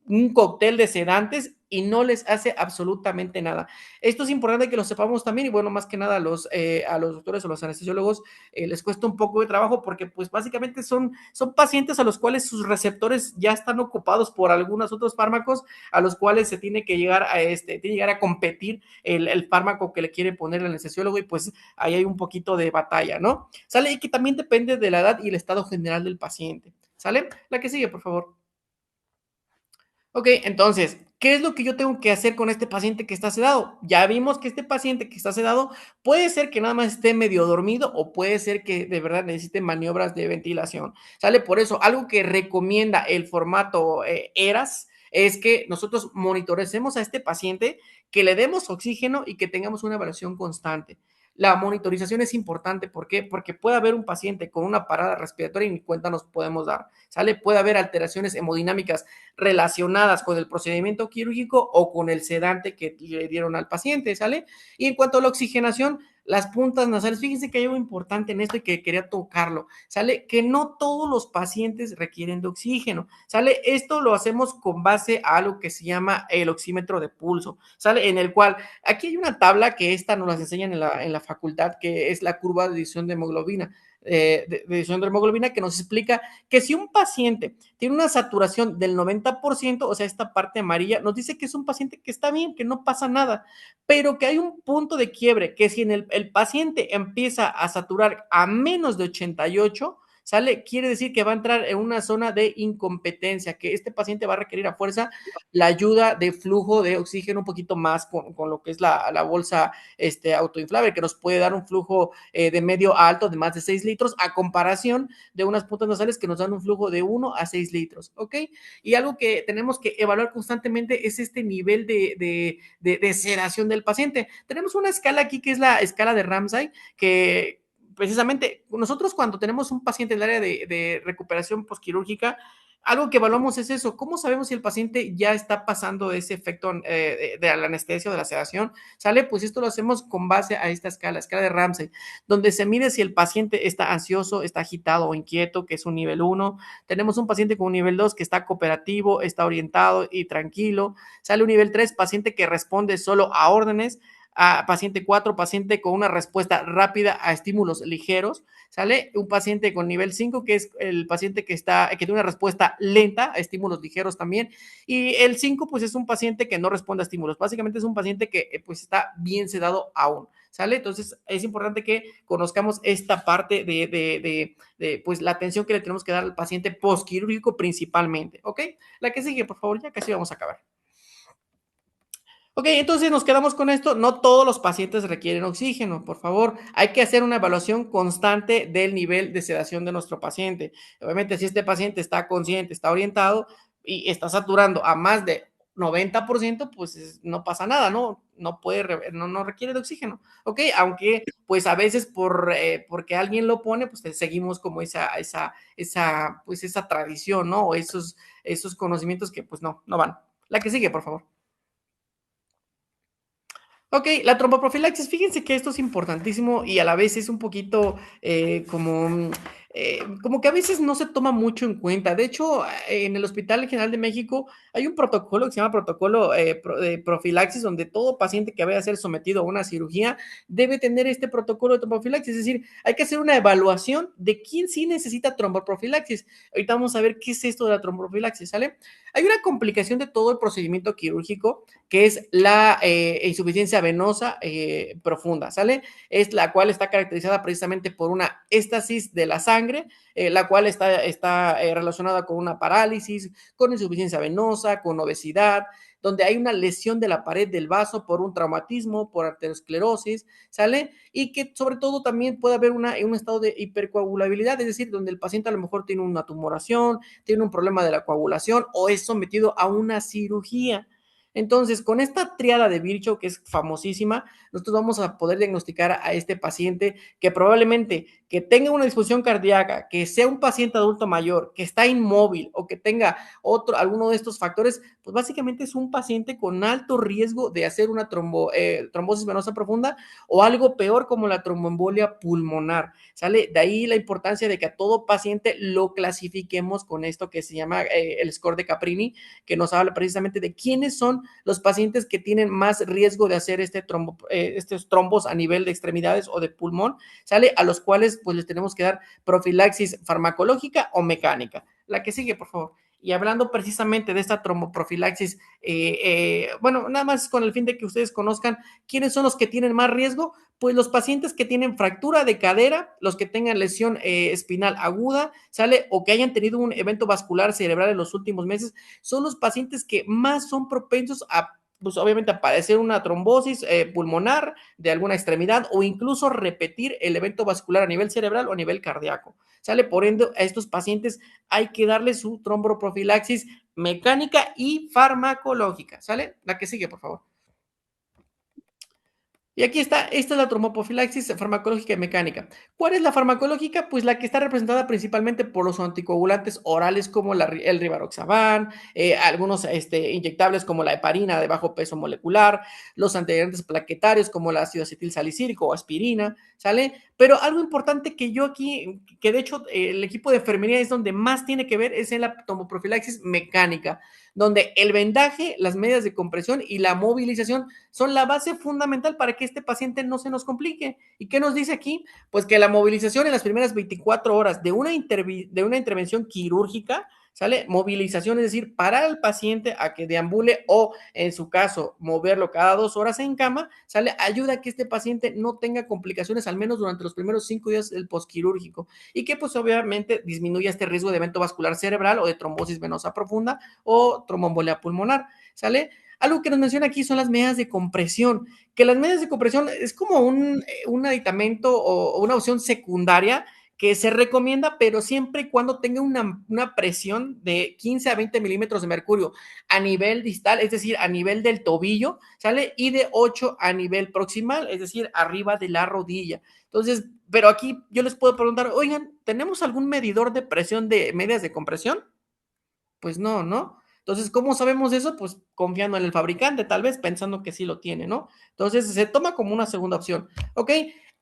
[SPEAKER 1] un cóctel de sedantes y no les hace absolutamente nada. Esto es importante que lo sepamos también y bueno, más que nada a los doctores o los anestesiólogos les cuesta un poco de trabajo porque pues básicamente son pacientes a los cuales sus receptores ya están ocupados por algunos otros fármacos a los cuales se tiene que llegar tiene que llegar a competir el fármaco que le quiere poner el anestesiólogo y pues ahí hay un poquito de batalla, ¿no? Sale y que también depende de la edad y el estado general del paciente. ¿Sale? La que sigue, por favor. Ok, entonces, ¿Qué es lo que yo tengo que hacer con este paciente que está sedado? Ya vimos que este paciente que está sedado puede ser que nada más esté medio dormido o puede ser que de verdad necesite maniobras de ventilación. ¿Sale? Por eso, algo que recomienda el formato ERAS es que nosotros monitorecemos a este paciente, que le demos oxígeno y que tengamos una evaluación constante. La monitorización es importante, ¿por qué? Porque puede haber un paciente con una parada respiratoria y ni cuenta nos podemos dar, ¿sale? Puede haber alteraciones hemodinámicas relacionadas con el procedimiento quirúrgico o con el sedante que le dieron al paciente, ¿sale? Y en cuanto a la oxigenación, las puntas nasales, fíjense que hay algo importante en esto y que quería tocarlo, ¿sale? Que no todos los pacientes requieren de oxígeno, ¿sale? Esto lo hacemos con base a algo que se llama el oxímetro de pulso, ¿sale? En el cual, aquí hay una tabla que esta nos las enseñan en la facultad, que es la curva de edición de hemoglobina, edición de hemoglobina, que nos explica que si un paciente tiene una saturación del 90%, o sea, esta parte amarilla, nos dice que es un paciente que está bien, que no pasa nada, pero que hay un punto de quiebre, que si en el paciente empieza a saturar a menos de 88, ¿sale? Quiere decir que va a entrar en una zona de incompetencia, que este paciente va a requerir a fuerza la ayuda de flujo de oxígeno un poquito más con lo que es la bolsa autoinflable, que nos puede dar un flujo de medio a alto de más de 6 litros, a comparación de unas puntas nasales que nos dan un flujo de 1 a 6 litros, ¿ok? Y algo que tenemos que evaluar constantemente es este nivel de sedación del paciente. Tenemos una escala aquí que es la escala de Ramsay, que precisamente nosotros cuando tenemos un paciente en el área de recuperación postquirúrgica, algo que evaluamos es eso, ¿cómo sabemos si el paciente ya está pasando ese efecto de la anestesia o de la sedación? ¿Sale? Pues esto lo hacemos con base a esta escala de Ramsay, donde se mide si el paciente está ansioso, está agitado o inquieto, que es un nivel 1. Tenemos un paciente con un nivel 2 que está cooperativo, está orientado y tranquilo. Sale un nivel 3, paciente que responde solo a órdenes. A paciente 4, paciente con una respuesta rápida a estímulos ligeros. ¿Sale? Un paciente con nivel 5, que es el paciente que tiene una respuesta lenta a estímulos ligeros también. Y el 5, pues es un paciente que no responde a estímulos. Básicamente es un paciente que pues está bien sedado aún. ¿Sale? Entonces es importante que conozcamos esta parte pues la atención que le tenemos que dar al paciente postquirúrgico principalmente, ¿ok? La que sigue, por favor, ya casi vamos a acabar. Ok, entonces nos quedamos con esto. No todos los pacientes requieren oxígeno, por favor. Hay que hacer una evaluación constante del nivel de sedación de nuestro paciente. Obviamente, si este paciente está consciente, está orientado y está saturando a más de 90%, pues no pasa nada, ¿no? No puede, no requiere de oxígeno, ¿ok? Aunque, pues a veces porque alguien lo pone, pues seguimos como pues esa tradición, ¿no? O esos conocimientos que pues no van. La que sigue, por favor. Ok, la tromboprofilaxis, fíjense que esto es importantísimo y a la vez es un poquito como que a veces no se toma mucho en cuenta. De hecho, en el Hospital General de México hay un protocolo que se llama protocolo de profilaxis, donde todo paciente que vaya a ser sometido a una cirugía debe tener este protocolo de tromboprofilaxis. Es decir, hay que hacer una evaluación de quién sí necesita tromboprofilaxis. Ahorita vamos a ver qué es esto de la tromboprofilaxis, ¿sale? Hay una complicación de todo el procedimiento quirúrgico que es la insuficiencia venosa profunda, ¿sale? Es la cual está caracterizada precisamente por una éstasis de la sangre, la cual está relacionada con una parálisis, con insuficiencia venosa, con obesidad, donde hay una lesión de la pared del vaso por un traumatismo, por arteriosclerosis, ¿sale? Y que sobre todo también puede haber un estado de hipercoagulabilidad, es decir, donde el paciente a lo mejor tiene una tumoración, tiene un problema de la coagulación o es sometido a una cirugía. Entonces, con esta triada de Virchow, que es famosísima, nosotros vamos a poder diagnosticar a este paciente que probablemente que tenga una disfunción cardíaca, que sea un paciente adulto mayor, que está inmóvil o que tenga alguno de estos factores, pues básicamente es un paciente con alto riesgo de hacer una trombosis venosa profunda o algo peor como la tromboembolia pulmonar, ¿sale? De ahí la importancia de que a todo paciente lo clasifiquemos con esto que se llama el score de Caprini, que nos habla precisamente de quiénes son los pacientes que tienen más riesgo de hacer estos trombos a nivel de extremidades o de pulmón, ¿sale? A los cuales pues les tenemos que dar profilaxis farmacológica o mecánica. La que sigue, por favor. Y hablando precisamente de esta tromboprofilaxis, bueno, nada más con el fin de que ustedes conozcan quiénes son los que tienen más riesgo, pues los pacientes que tienen fractura de cadera, los que tengan lesión espinal aguda, ¿sale? O que hayan tenido un evento vascular cerebral en los últimos meses, son los pacientes que más son propensos a, pues obviamente, a padecer una trombosis pulmonar de alguna extremidad o incluso repetir el evento vascular a nivel cerebral o a nivel cardíaco, ¿sale? Por ende, a estos pacientes hay que darle su tromboprofilaxis mecánica y farmacológica, ¿sale? La que sigue, por favor. Y aquí está, esta es la tromboprofilaxis farmacológica y mecánica. ¿Cuál es la farmacológica? Pues la que está representada principalmente por los anticoagulantes orales como el rivaroxaban, algunos inyectables como la heparina de bajo peso molecular, los antiagregantes plaquetarios como el ácido acetilsalicílico o aspirina, ¿sale? Pero algo importante que yo aquí, que de hecho el equipo de enfermería es donde más tiene que ver, es en la tromboprofilaxis mecánica, donde el vendaje, las medidas de compresión y la movilización son la base fundamental para que este paciente no se nos complique. ¿Y qué nos dice aquí? Pues que la movilización en las primeras 24 horas de una intervención quirúrgica, ¿sale? Movilización, es decir, parar al paciente a que deambule o, en su caso, moverlo cada 2 horas en cama, ¿sale? Ayuda a que este paciente no tenga complicaciones, al menos durante los primeros 5 días del posquirúrgico, y que, pues, obviamente, disminuya este riesgo de evento vascular cerebral o de trombosis venosa profunda o tromboembolia pulmonar, ¿sale? Algo que nos menciona aquí son las medidas de compresión, que las medidas de compresión es como un aditamento o una opción secundaria que se recomienda, pero siempre y cuando tenga una presión de 15 a 20 milímetros de mercurio a nivel distal, es decir, a nivel del tobillo, ¿sale? Y de 8 a nivel proximal, es decir, arriba de la rodilla. Entonces, pero aquí yo les puedo preguntar, oigan, ¿tenemos algún medidor de presión de medidas de compresión? Pues no, ¿no? Entonces, ¿cómo sabemos eso? Pues confiando en el fabricante, tal vez pensando que sí lo tiene, ¿no? Entonces, se toma como una segunda opción, ¿ok?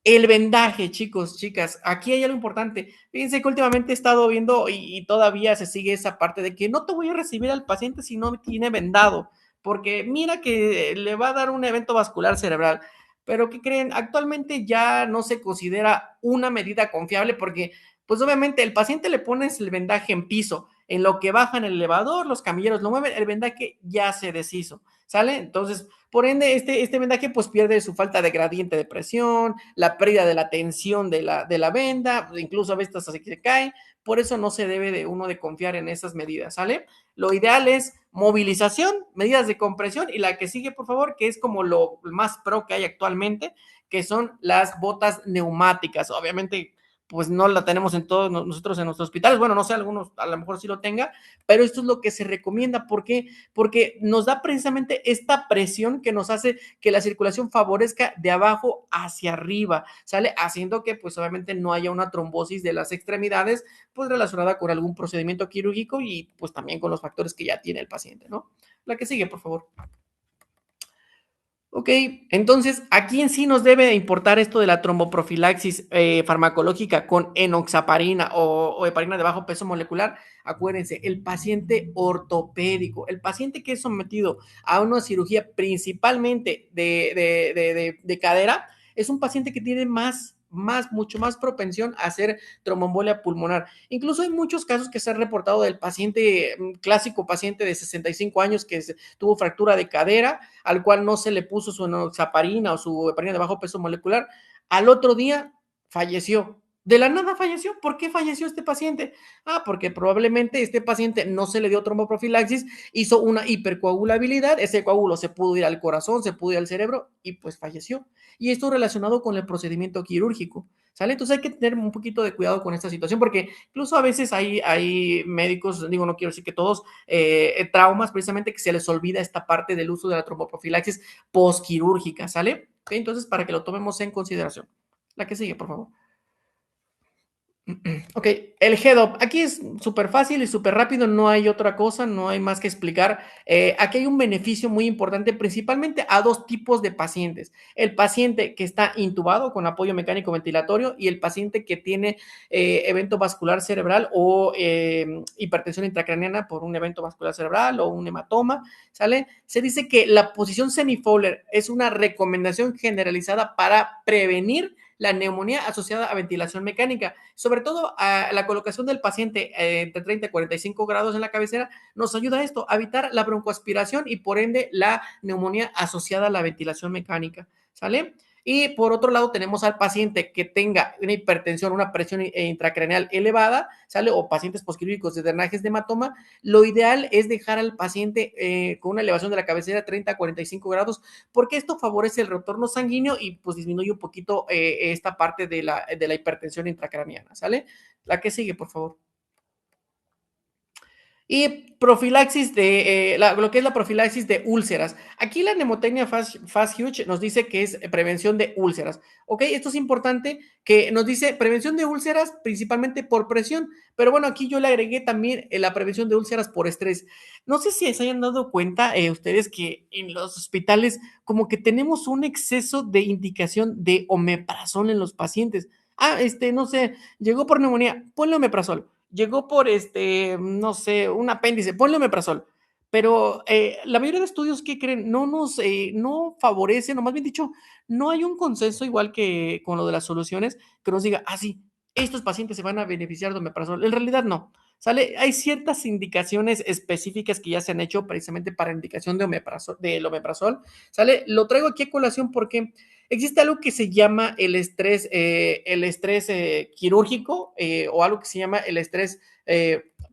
[SPEAKER 1] El vendaje, chicos, chicas, aquí hay algo importante. Fíjense que últimamente he estado viendo y todavía se sigue esa parte de que no te voy a recibir al paciente si no tiene vendado, porque mira que le va a dar un evento vascular cerebral. Pero ¿qué creen? Actualmente ya no se considera una medida confiable porque, pues obviamente, el paciente le pones el vendaje en piso, en lo que bajan el elevador, los camilleros lo mueven, el vendaje ya se deshizo, ¿sale? Entonces, por ende, este vendaje pues pierde su falta de gradiente de presión, la pérdida de la tensión de la venda, incluso a veces hasta se cae, por eso no se debe de uno de confiar en esas medidas, ¿sale? Lo ideal es movilización, medidas de compresión y la que sigue, por favor, que es como lo más pro que hay actualmente, que son las botas neumáticas. Obviamente, pues no la tenemos en todos nosotros en nuestros hospitales. Bueno, no sé, algunos a lo mejor sí lo tenga, pero esto es lo que se recomienda. ¿Por qué? Porque nos da precisamente esta presión que nos hace que la circulación favorezca de abajo hacia arriba, ¿sale? Haciendo que, pues, obviamente no haya una trombosis de las extremidades, pues, relacionada con algún procedimiento quirúrgico y, pues, también con los factores que ya tiene el paciente, ¿no? La que sigue, por favor. Ok, entonces, ¿a quién sí nos debe importar esto de la tromboprofilaxis farmacológica con enoxaparina o heparina de bajo peso molecular? Acuérdense, el paciente ortopédico, el paciente que es sometido a una cirugía principalmente de cadera, es un paciente que tiene mucho más propensión a hacer tromboembolia pulmonar. Incluso hay muchos casos que se han reportado del paciente, clásico paciente de 65 años que tuvo fractura de cadera, al cual no se le puso su enoxaparina o su heparina de bajo peso molecular, al otro día falleció. De la nada falleció. ¿Por qué falleció este paciente? Ah, porque probablemente este paciente no se le dio tromboprofilaxis, hizo una hipercoagulabilidad, ese coágulo se pudo ir al corazón, se pudo ir al cerebro y pues falleció. Y esto relacionado con el procedimiento quirúrgico, ¿sale? Entonces hay que tener un poquito de cuidado con esta situación porque incluso a veces hay médicos, digo, no quiero decir que todos, traumas precisamente que se les olvida esta parte del uso de la tromboprofilaxis postquirúrgica, ¿sale? ¿Okay? Entonces, para que lo tomemos en consideración. La que sigue, por favor. Ok, el head-up. Aquí es súper fácil y súper rápido, no hay otra cosa, no hay más que explicar. Aquí hay un beneficio muy importante, principalmente a dos tipos de pacientes. El paciente que está intubado con apoyo mecánico ventilatorio y el paciente que tiene evento vascular cerebral o hipertensión intracraniana por un evento vascular cerebral o un hematoma, ¿sale? Se dice que la posición semi-Fowler es una recomendación generalizada para prevenir la neumonía asociada a ventilación mecánica. Sobre todo a la colocación del paciente entre 30 y 45 grados en la cabecera nos ayuda a esto, a evitar la broncoaspiración y por ende la neumonía asociada a la ventilación mecánica, ¿sale? Y por otro lado tenemos al paciente que tenga una hipertensión, una presión intracraneal elevada, ¿sale? O pacientes posquirúrgicos de drenajes de hematoma. Lo ideal es dejar al paciente con una elevación de la cabecera 30 a 45 grados, porque esto favorece el retorno sanguíneo y pues disminuye un poquito esta parte de la hipertensión intracraneana, ¿sale? La que sigue, por favor. Y profilaxis de lo que es la profilaxis de úlceras. Aquí la mnemotecnia Fast Huge nos dice que es prevención de úlceras. Ok, esto es importante que nos dice prevención de úlceras principalmente por presión, pero bueno, aquí yo le agregué también la prevención de úlceras por estrés. No sé si se hayan dado cuenta ustedes que en los hospitales como que tenemos un exceso de indicación de omeprazol en los pacientes. No sé, llegó por neumonía, ponle omeprazol. Llegó por no sé, un apéndice, ponle omeprazol. Pero la mayoría de estudios que creen no favorecen, o más bien dicho, no hay un consenso igual que con lo de las soluciones que nos diga, sí, estos pacientes se van a beneficiar de omeprazol. En realidad no. ¿Sale? Hay ciertas indicaciones específicas que ya se han hecho precisamente para indicación de del omeprazol. ¿Sale? Lo traigo aquí a colación porque existe algo que se llama el estrés quirúrgico o algo que se llama el estrés,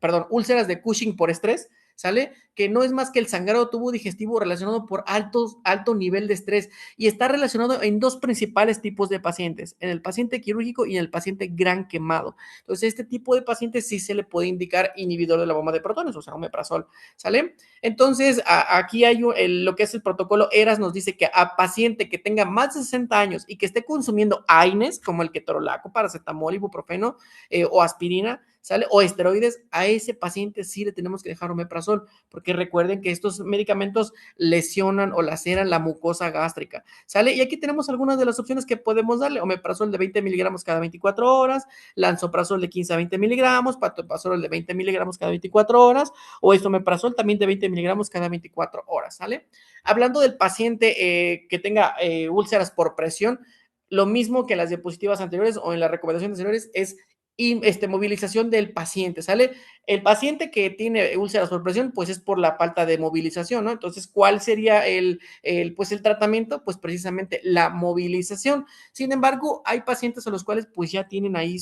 [SPEAKER 1] perdón, úlceras de Cushing por estrés, ¿sale? Que no es más que el sangrado tubo digestivo relacionado por alto nivel de estrés y está relacionado en dos principales tipos de pacientes, en el paciente quirúrgico y en el paciente gran quemado. Entonces, este tipo de pacientes sí se le puede indicar inhibidor de la bomba de protones, o sea, omeprazol, ¿sale? Entonces, aquí hay lo que es el protocolo ERAS, nos dice que a paciente que tenga más de 60 años y que esté consumiendo AINES, como el ketorolaco, paracetamol, ibuprofeno o aspirina, ¿sale? O esteroides, a ese paciente sí le tenemos que dejar omeprazol, porque recuerden que estos medicamentos lesionan o laceran la mucosa gástrica, ¿sale? Y aquí tenemos algunas de las opciones que podemos darle: omeprazol de 20 miligramos cada 24 horas, lansoprazol de 15 a 20 miligramos, pantoprazol de 20 miligramos cada 24 horas, o esomeprazol también de 20 miligramos cada 24 horas, ¿sale? Hablando del paciente que tenga úlceras por presión, lo mismo que en las diapositivas anteriores o en las recomendaciones anteriores es movilización del paciente, ¿sale? El paciente que tiene úlceras por presión, pues es por la falta de movilización, ¿no? Entonces, ¿cuál sería pues el tratamiento? Pues precisamente la movilización. Sin embargo, hay pacientes a los cuales pues ya tienen ahí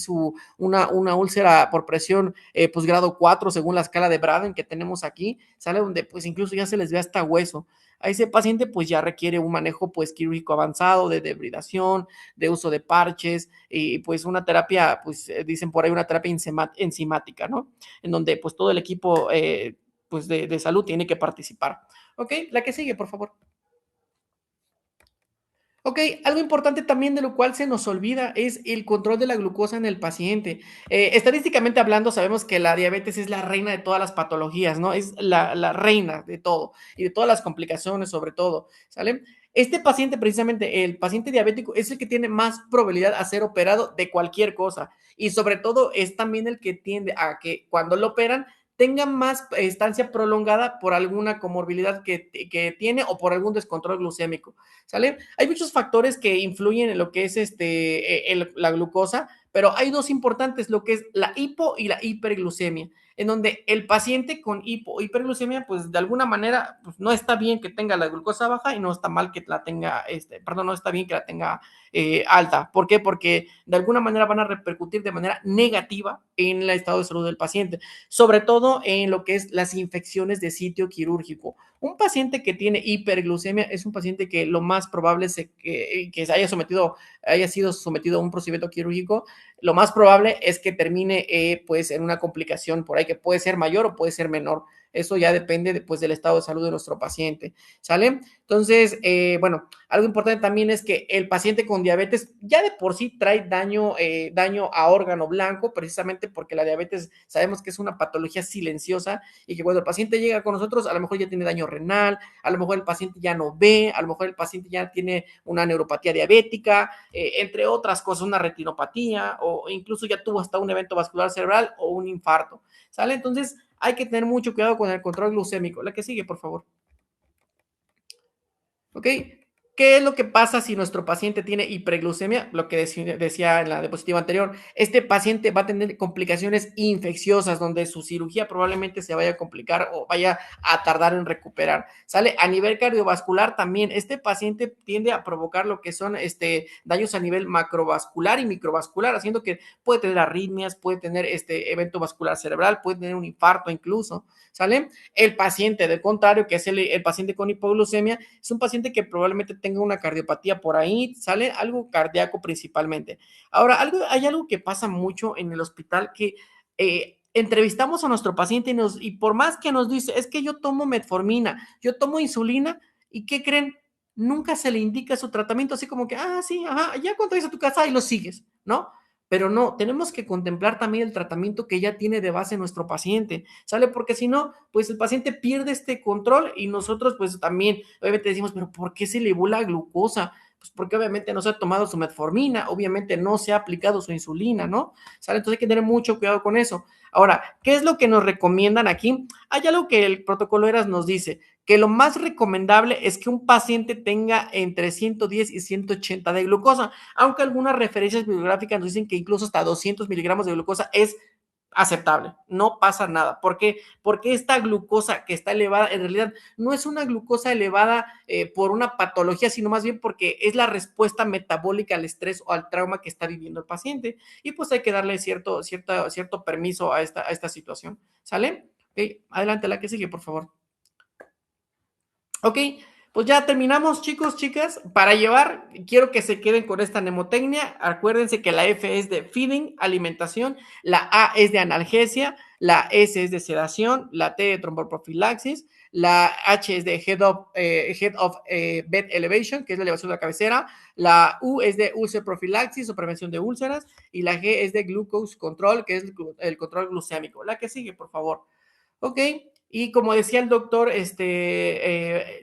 [SPEAKER 1] una úlcera por presión pues grado 4 según la escala de Braden que tenemos aquí, ¿sale? Donde pues incluso ya se les ve hasta hueso. A ese paciente pues ya requiere un manejo pues quirúrgico avanzado de debridación, de uso de parches y pues una terapia, pues dicen por ahí una terapia enzimática, ¿no? En donde pues todo el equipo pues de salud tiene que participar. Ok, la que sigue, por favor. Ok, algo importante también de lo cual se nos olvida es el control de la glucosa en el paciente. Estadísticamente hablando, sabemos que la diabetes es la reina de todas las patologías, ¿no? Es la reina de todo y de todas las complicaciones sobre todo, ¿sale? Este paciente, precisamente, el paciente diabético, es el que tiene más probabilidad a ser operado de cualquier cosa y sobre todo es también el que tiende a que cuando lo operan tenga más estancia prolongada por alguna comorbilidad que tiene o por algún descontrol glucémico. ¿Sale? Hay muchos factores que influyen en lo que es la glucosa, pero hay dos importantes, lo que es la hipo y la hiperglucemia, en donde el paciente con hiperglucemia, pues de alguna manera, pues, no está bien que tenga la glucosa baja y no está mal que la tenga, perdón, no está bien que la tenga alta. ¿Por qué? Porque de alguna manera van a repercutir de manera negativa en el estado de salud del paciente, sobre todo en lo que es las infecciones de sitio quirúrgico. Un paciente que tiene hiperglucemia es un paciente que lo más probable es que se haya sido sometido a un procedimiento quirúrgico, lo más probable es que termine pues en una complicación por ahí que puede ser mayor o puede ser menor. Eso ya depende pues, del estado de salud de nuestro paciente, ¿sale? Entonces, bueno, algo importante también es que el paciente con diabetes ya de por sí trae daño a órgano blanco, precisamente porque la diabetes sabemos que es una patología silenciosa y que cuando el paciente llega con nosotros, a lo mejor ya tiene daño renal, a lo mejor el paciente ya no ve, a lo mejor el paciente ya tiene una neuropatía diabética, entre otras cosas, una retinopatía o incluso ya tuvo hasta un evento vascular cerebral o un infarto, ¿sale? Entonces hay que tener mucho cuidado con el control glucémico. La que sigue, por favor. ¿Ok? ¿Qué es lo que pasa si nuestro paciente tiene hiperglucemia? Lo que decía en la diapositiva anterior, este paciente va a tener complicaciones infecciosas donde su cirugía probablemente se vaya a complicar o vaya a tardar en recuperar. ¿Sale? A nivel cardiovascular también, este paciente tiende a provocar lo que son daños a nivel macrovascular y microvascular, haciendo que puede tener arritmias, puede tener evento vascular cerebral, puede tener un infarto incluso, ¿sale? El paciente, del contrario, que es el paciente con hipoglucemia, es un paciente que probablemente tenga una cardiopatía por ahí, sale algo cardíaco principalmente. Ahora, hay algo que pasa mucho en el hospital que entrevistamos a nuestro paciente y por más que nos dice, es que yo tomo metformina, yo tomo insulina, ¿y qué creen? Nunca se le indica su tratamiento, así como que, sí, ajá, ya cuando vienes a tu casa y lo sigues, ¿no? Pero no, tenemos que contemplar también el tratamiento que ya tiene de base nuestro paciente, ¿sale? Porque si no, pues el paciente pierde este control y nosotros pues también, obviamente decimos, pero ¿por qué se le elevó la glucosa? Pues porque obviamente no se ha tomado su metformina, obviamente no se ha aplicado su insulina, ¿no? ¿Sale? Entonces hay que tener mucho cuidado con eso. Ahora, ¿qué es lo que nos recomiendan aquí? Hay algo que el protocolo ERAS nos dice, que lo más recomendable es que un paciente tenga entre 110 y 180 de glucosa, aunque algunas referencias bibliográficas nos dicen que incluso hasta 200 miligramos de glucosa es aceptable, no pasa nada. ¿Por qué? Porque esta glucosa que está elevada en realidad no es una glucosa elevada por una patología, sino más bien porque es la respuesta metabólica al estrés o al trauma que está viviendo el paciente y pues hay que darle cierto permiso a esta situación. ¿Sale? Okay. Adelante, la que sigue, por favor. Ok, pues ya terminamos, chicos, chicas. Para llevar, quiero que se queden con esta mnemotecnia. Acuérdense que la F es de feeding, alimentación, la A es de analgesia, la S es de sedación, la T de tromboprofilaxis, la H es de head of bed elevation, que es la elevación de la cabecera, la U es de úlcer profilaxis o prevención de úlceras, y la G es de glucose control, que es el control glucémico. La que sigue, por favor. Ok, y como decía el doctor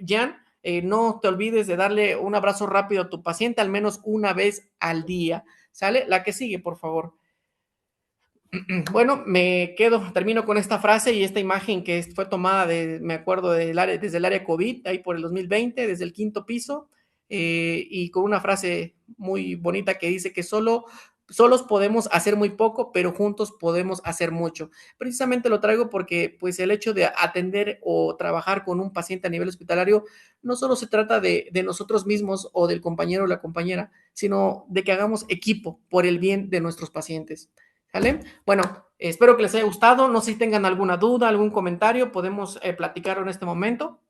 [SPEAKER 1] Jan, no te olvides de darle un abrazo rápido a tu paciente al menos una vez al día. ¿Sale? La que sigue, por favor. Bueno, termino con esta frase y esta imagen que fue tomada, me acuerdo, desde el área COVID, ahí por el 2020, desde el quinto piso, y con una frase muy bonita que dice que solos podemos hacer muy poco, pero juntos podemos hacer mucho. Precisamente lo traigo porque pues el hecho de atender o trabajar con un paciente a nivel hospitalario no solo se trata de nosotros mismos o del compañero o la compañera, sino de que hagamos equipo por el bien de nuestros pacientes. ¿Sale? Bueno, espero que les haya gustado. No sé si tengan alguna duda, algún comentario, podemos platicar en este momento.